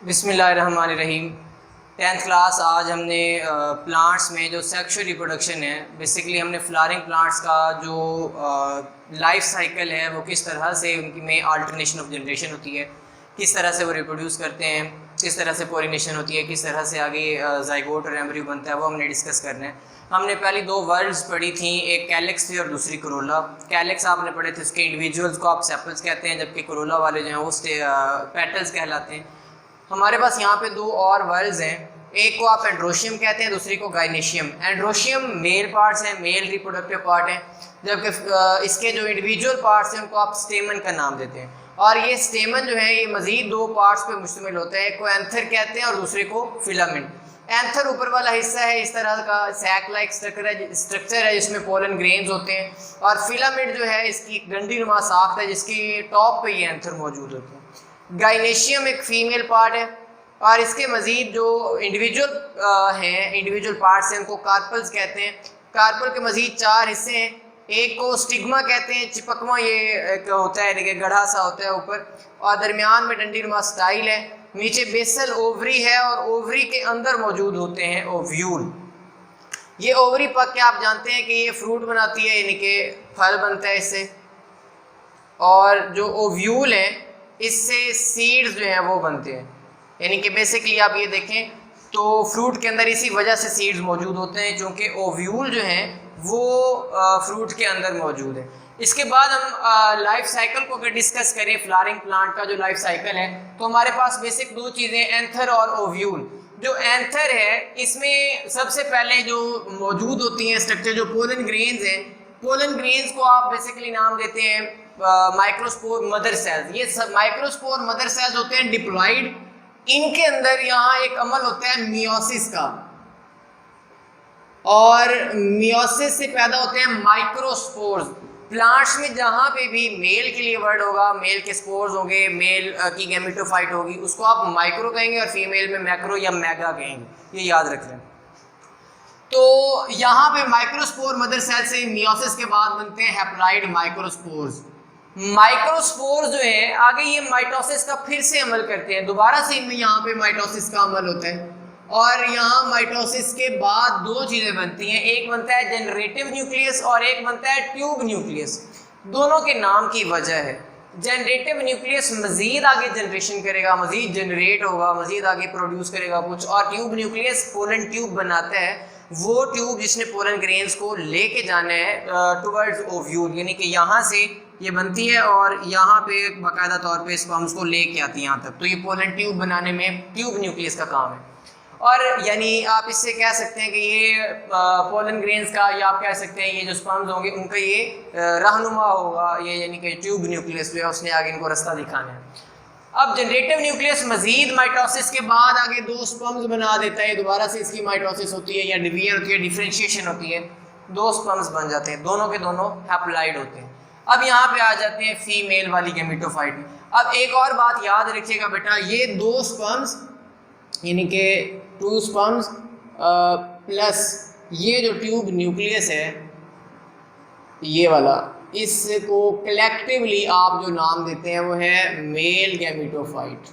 बिस्मिल्लाहिर्रहमानिर्रहीम। 10th class आज हमने प्लांट्स में जो सेक्सुअल रिप्रोडक्शन है, बेसिकली हमने फ्लावरिंग प्लांट्स का जो लाइफ साइकिल है वो किस तरह से उनकी में अल्टरनेशन ऑफ जनरेशन होती है, किस तरह से वो रिप्रोड्यूस करते हैं, किस तरह से पोलिनेशन होती है, किस तरह से आगे जाइगोट और एम्ब्रियो बनता है, वो हमने डिस्कस करना है। हमने पहली दो वर्ड्स पढ़ी थी, एक कैलिक्स थी और दूसरी कोरोला। कैलिक्स आपने पढ़े थे, उसके इंडिविजुअल्स को आप सेपल्स कहते हैं, जबकि कोरोला वाले जो हैं वो पेटल्स कहलाते हैं। हमारे पास यहाँ पे दो और वर्ड्स हैं, एक को आप एंड्रोशियम कहते हैं, दूसरी को गाइनेशियम। एंड्रोशियम मेल पार्ट्स हैं, मेल रिप्रोडक्टिव पार्ट हैं, जबकि इसके जो इंडिविजुअल पार्ट्स हैं उनको आप स्टेमन का नाम देते हैं। और ये स्टेमन जो है ये मजीद दो पार्ट्स पे मुश्तमिल होता है, एक को एंथर कहते हैं और दूसरे को फिलामेंट। एंथर ऊपर वाला हिस्सा है, इस तरह का सैक लाइक स्ट्रक्चर है जिसमें पोलन ग्रेन्स होते हैं, और फिलामेंट जो है इसकी डंडी नुमा साख्त है जिसकी टॉप पे ये एंथर मौजूद होते हैं। गाइनेशियम एक फीमेल पार्ट है, और इसके मजीद जो इंडिविजुअल पार्ट्स हैं उनको कार्पल्स कहते हैं। कार्पल के मजीद चार हिस्से हैं, एक को स्टिग्मा कहते हैं, चिपकवा ये एक होता है, देखिए गढ़ा सा होता है ऊपर, और दरमियान में डंडी नुमा स्टाइल है, नीचे बेसल ओवरी है, और ओवरी के अंदर मौजूद होते हैं ओव्यूल। ये ओवरी पक के आप जानते हैं कि ये फ्रूट बनाती है, यानी कि फल बनता है इससे, और जो ओव्यूल हैं इससे सीड्स जो हैं वो बनते हैं। यानी कि बेसिकली आप ये देखें तो फ्रूट के अंदर इसी वजह से सीड्स मौजूद होते हैं, क्योंकि ओव्यूल जो हैं वो फ्रूट के अंदर मौजूद है। इसके बाद हम लाइफ साइकिल को अगर डिस्कस करें, फ्लावरिंग प्लांट का जो लाइफ साइकिल है, तो हमारे पास बेसिक दो चीज़ें, एंथर और ओव्यूल। जो एंथर है इसमें सबसे पहले जो मौजूद होती हैं स्ट्रक्चर, जो पोलन ग्रेन्स हैं, पोलन ग्रेन्स को आप बेसिकली नाम देते हैं माइक्रोस्पोर मदर सेल्स। ये माइक्रोस्पोर मदर सेल्स होते हैं डिप्लॉइड। इनके अंदर यहाँ एक अमल होता है मियोसिस का, और मियोसिस से पैदा होते हैं माइक्रोस्पोर्स। प्लांट्स में जहाँ पे भी मेल के लिए वर्ड होगा, मेल के स्पोर्स होंगे, मेल की गैमेटोफाइट होगी, उसको आप माइक्रो कहेंगे, और फीमेल में मैक्रो या मेगा कहेंगे, ये याद रख लें। तो यहाँ पे माइक्रोस्पोर मदर सेल से मियोसिस के बाद बनते हैं हैप्लॉइड माइक्रोस्पोर्स। माइक्रोस्पोर्स जो है आगे ये माइटोसिस का फिर से अमल करते हैं, दोबारा से इनमें यहाँ पे माइटोसिस का अमल होता है, और यहाँ माइटोसिस के बाद दो चीज़ें बनती हैं, एक बनता है जनरेटिव न्यूक्लियस और एक बनता है ट्यूब न्यूक्लियस। दोनों के नाम की वजह है, जनरेटिव न्यूक्लियस मजीद आगे जनरेशन करेगा, मजीद जनरेट होगा, मजीद आगे प्रोड्यूस करेगा कुछ, और ट्यूब न्यूक्लियस पोलन ट्यूब बनाता है, वो ट्यूब जिसने पोलन ग्रेन्स को लेके जाना है टुवर्ड्स ओव्यूल, यानी कि यहाँ से ये बनती है और यहाँ पे बाकायदा तौर पे स्पर्म्स को लेके आती है यहाँ तक। तो ये पोलन ट्यूब बनाने में ट्यूब न्यूक्लियस का काम है, और यानी आप इससे कह सकते हैं कि ये पोलन ग्रेन्स का, या आप कह सकते हैं ये जो स्पर्म्स होंगे उनका ये रहनुमा होगा, ये यानी कि ट्यूब न्यूक्लियस जो है उसने आगे इनको रास्ता दिखाना है। अब जनरेटिव न्यूक्लियस मजीद माइटोसिस के बाद आगे दो स्पर्म्स बना देता है, दोबारा से इसकी माइटोसिस होती है या डिवीजन होती है, डिफरेंशिएशन होती है, दो स्पर्म्स बन जाते हैं, दोनों के दोनों हैप्लॉइड होते हैं। अब यहाँ पे आ जाते हैं फीमेल वाली गैमेटोफाइट में। अब एक और बात याद रखिएगा बेटा, ये दो स्पर्म्स यानी कि टू स्पर्म्स प्लस ये जो ट्यूब न्यूक्लियस है ये वाला, इसको कलेक्टिवली आप जो नाम देते हैं वो है मेल गैमेटोफाइट।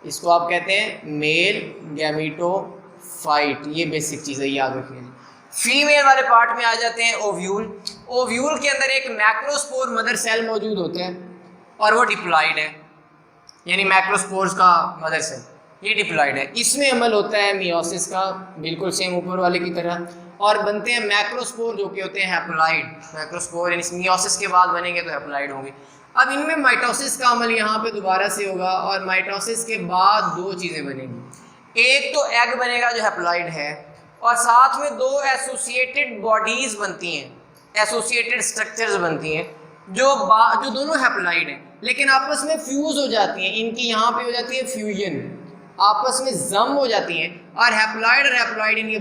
इसको आप कहते हैं मेल गैमेटोफाइट, ये बेसिक चीज़ है, याद रखिए। फीमेल वाले पार्ट में आ जाते हैं ओव्यूल। ओव्यूल के अंदर एक मैक्रोस्पोर मदर सेल मौजूद होते हैं, और वो डिप्लॉइड है, यानी मैक्रोस्पोर्स का मदर सेल ये डिप्लॉइड है। इसमें अमल होता है मियोसिस का, बिल्कुल सेम ऊपर वाले की तरह, और बनते हैं मैक्रोस्पोर जो कि होते हैं हैप्लॉइड। मैक्रोस्पोर यानी मियोसिस के बाद बनेंगे तो हैप्लॉइड होंगे। अब इनमें माइटोसिस का अमल यहाँ पे दोबारा से होगा, और माइटोसिस के बाद दो चीज़ें बनेंगी, एक तो एग बनेगा जो हैप्लॉइड है, और साथ में दो एसोसिएटेड बॉडीज बनती हैं, एसोसिएटेड स्ट्रक्चर्स बनती हैं जो दोनों हैप्लॉइड हैं, लेकिन आपस में फ्यूज हो जाती हैं। इनकी यहाँ पे हो जाती है फ्यूजन, आपस में जम हो जाती हैं, और हैप्लॉइड इनके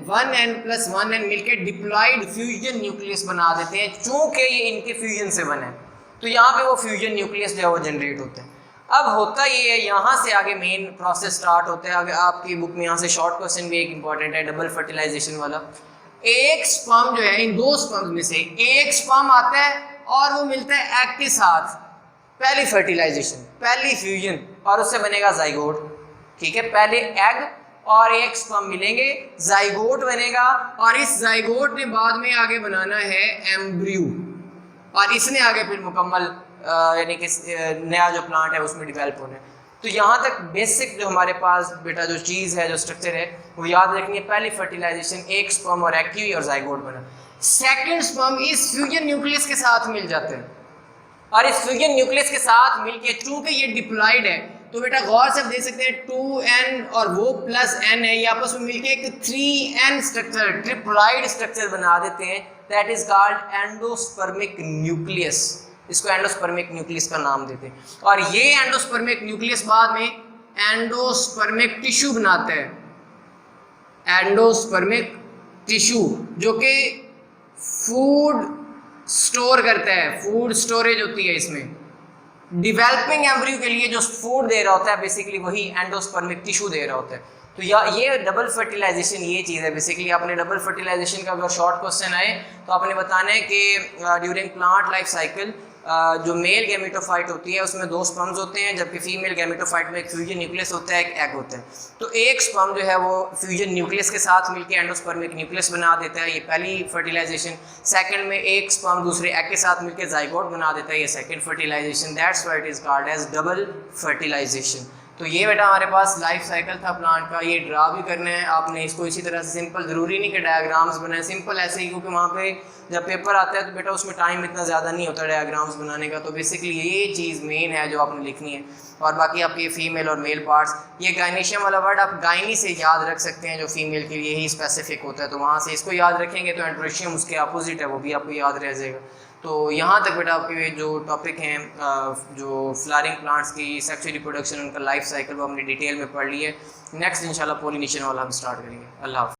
one n plus one n मिलकर डिप्लॉइड फ्यूजन न्यूक्लियस बना देते हैं। चूँकि ये इनके फ्यूजन से बना है तो यहाँ पे वो फ्यूजन न्यूक्लियस जो है वो जनरेट होता है। अब होता ये है, यहाँ से आगे मेन प्रोसेस स्टार्ट होता है। आगे आपकी बुक में यहाँ से शॉर्ट क्वेश्चन भी एक इंपॉर्टेंट है, डबल फर्टिलाइजेशन वाला। एक स्पर्म जो है, इन दो स्पर्म में से एक स्पर्म आता है और वो मिलता है एग के साथ, पहली फर्टिलाइजेशन, पहली फ्यूजन, और उससे बनेगा जाइगोट। ठीक है, पहले एग और एक स्पर्म मिलेंगे, जाइगोट बनेगा और इस जाइगोट ने बाद में आगे बनाना है एम्ब्रियो और इसने आगे फिर मुकम्मल यानी कि नया जो प्लांट है उसमें डेवलप होना है। तो यहाँ तक बेसिक जो हमारे पास बेटा जो चीज़ है, जो स्ट्रक्चर है वो याद रखनी है। पहली फर्टिलाइजेशन एक स्पर्म और एग की हुई और जाइगोट बना। सेकेंड स्पर्म इस फ्यूजन न्यूक्लियस के साथ मिल जाते हैं और इस फ्यूजन न्यूक्लियस के साथ मिलके चूंकि ये डिप्लॉइड है तो बेटा गौर से आप देख सकते हैं 2n और वो प्लस n है, ये आपस में मिलके एक 3n स्ट्रक्चर, ट्रिप्लॉइड स्ट्रक्चर बना देते हैं। That is called endospermic nucleus. इसको एंडोस्पर्मिक न्यूक्लियस का नाम देते हैं और ये एंडोस्पर्मिक न्यूक्लियस बाद में एंडोस्पर्मिक टिश्यू बनाता है। एंडोस्पर्मिक टिश्यू जो कि फूड स्टोर करता है, फूड स्टोरेज होती है इसमें। डिवेलपिंग एम्ब्रियो के लिए जो फूड दे रहा होता है बेसिकली वही एंडोस्पर्मिक टिश्यू दे रहा होता है। तो ये डबल फर्टिलाइजेशन ये चीज़ है बेसिकली। आपने डबल फर्टिलाइजेशन का अगर शॉर्ट क्वेश्चन आए तो आपने बताना है कि ड्यूरिंग प्लांट लाइफ साइकिल जो मेल गैमेटोफाइट होती है उसमें 2 स्पर्म्स होते हैं, जबकि फीमेल गैमेटोफाइट में एक फ्यूजन न्यूक्लियस होता है, एक एग होता है। तो एक स्पर्म जो है वो फ्यूजन न्यूक्लियस के साथ मिलकर एंडोस्पर्मिक न्यूक्लियस बना देता है, ये पहली फर्टिलाइजेशन। सेकंड में एक स्पर्म दूसरे एग के साथ मिलकर जाइगोट बना देता है, ये second fertilization. That's why it is called as double fertilization. तो ये बेटा हमारे पास लाइफ साइकिल था प्लांट का। ये ड्रा भी करना है आपने इसको इसी तरह से सिंपल, ज़रूरी नहीं कि डायग्राम्स बनाए, सिंपल ऐसे ही, क्योंकि वहाँ पे जब पेपर आता है तो बेटा उसमें टाइम इतना ज़्यादा नहीं होता डायग्राम्स बनाने का। तो बेसिकली ये चीज़ मेन है जो आपने लिखनी है। और बाकी आपके फीमेल और मेल पार्ट्स, ये गायनीशियम वाला वर्ड आप गायनी से याद रख सकते हैं जो फीमेल के लिए ही स्पेसिफिक होता है, तो वहाँ से इसको याद रखेंगे तो एंड्रोशियम उसके अपोजिट है, वो भी आपको याद रह जाएगा। तो यहाँ तक बेटा आपके जो टॉपिक हैं जो फ्लावरिंग प्लांट्स की सेक्सुअल रिप्रोडक्शन, उनका लाइफ साइकिल, वो हमने डिटेल में पढ़ ली है। नेक्स्ट इंशाल्लाह पोलिनेशन वाला हम स्टार्ट करेंगे। अल्लाह हाफ़िज़।